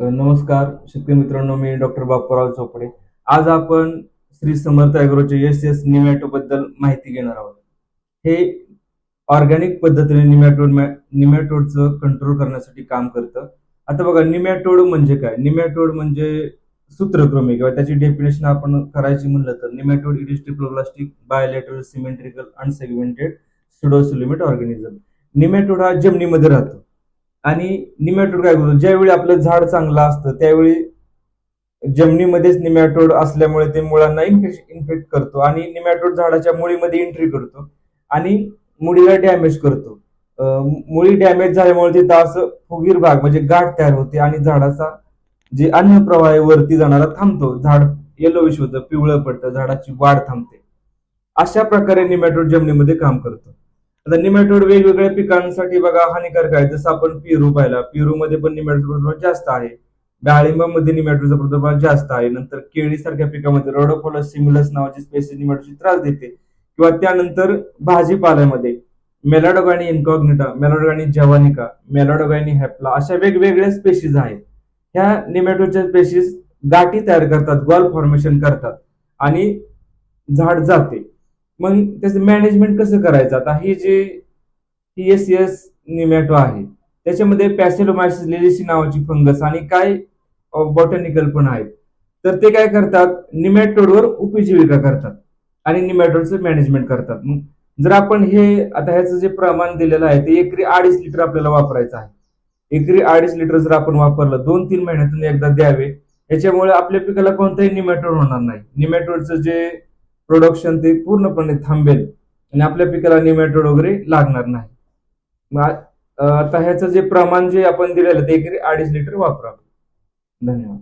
नमस्कार शेतकरी मित्रांनो, मी डॉक्टर बापूराव चोपडे. आज आपण श्री समर्थ ॲग्रोचे एस निमॅटो बद्दल माहिती घेणार आहोत. हे ऑर्गॅनिक पद्धतीने निमॅटोडचं कंट्रोल करण्यासाठी काम करतं. आता बघा, निमॅटोड म्हणजे काय? निमॅटोड म्हणजे सूत्रकृमी किंवा त्याची डेफिनेशन आपण करायची म्हणलं तर nematode it is triploblastic bilateral symmetrical unsegmented pseudocoelomate organism. Nematode हा जमिनीमध्ये राहतो आणि निमॅटोड काय करतो, ज्यावेळी आपलं झाड चांगलं असतं त्यावेळी जमिनीमध्येच निमॅटोड असल्यामुळे ते मुळांना इन्फेक्ट करतो आणि निमॅटोड झाडाच्या मुळीमध्ये एंट्री करतो आणि मुळीला डॅमेज करतो. मुळी डॅमेज झाल्यामुळे तिथं असं फुगीर भाग म्हणजे गाठ तयार होते आणि झाडाचा जे अन्न प्रवाह आहे वरती जाणारा थांबतो. झाड येलोविश होतं, पिवळं पडतं, झाडाची वाढ थांबते. अशा प्रकारे निमॅटोड जमिनीमध्ये काम करतो. आता निमॅटोड वेगवेगळ्या पिकांसाठी बघा हानिकारक आहे. जसं आपण पेरू पाहिला, पेरूमध्ये पण निमॅटोड प्रादुर्भाव जास्त आहे. डाळिंबामध्ये निमॅटोडचा प्रादुर्भाव जास्त आहे. नंतर केळी सारख्या पिकामध्ये रोडोफोलस सिम्युलस नावाची स्पेसिस निमॅटोडची त्रास देते. किंवा त्यानंतर भाजीपाल्यामध्ये मेलाडोगायनी इन्कॉग्निटा, मेलाडोगायनी जवानिका, मेलाडोगायनी हॅप्ला अशा वेगवेगळ्या स्पेशीज आहेत. ह्या निमॅटोडच्या स्पेशीज गाठी तयार करतात, गॉल फॉर्मेशन करतात आणि झाड जाते. मग त्याचं मॅनेजमेंट कसं करायचं? आता ही जी TSS निमॅटो आहे त्याच्यामध्ये पॅसिलोमायसिस लिलिसी नावाची फंगस आणि काय बॉटॅनिकल पण आहेत. तर ते काय करतात, निमॅटोडवर उपजीविका करतात आणि निमॅटोडचं मॅनेजमेंट करतात. मग जर आपण आता ह्याचं जे प्रमाण दिलेलं आहे ते एकरी 2.5 लिटर आपल्याला वापरायचं आहे. एकरी 2.5 लिटर जर आपण वापरलं 2-3 महिन्यातून एकदा द्यावे. याच्यामुळे आपल्या पिकाला कोणताही निमॅटोड होणार नाही. निमॅटोडचं जे प्रोडक्शन ते पूर्णपणे थांबेल आणि आपल्या पिकाला निमॅटोड वगैरे लागणार नाही. आता ह्याचं जे प्रमाण जे आपण दिलेलं ते एकरी 2.5 लिटर वापरावं. धन्यवाद.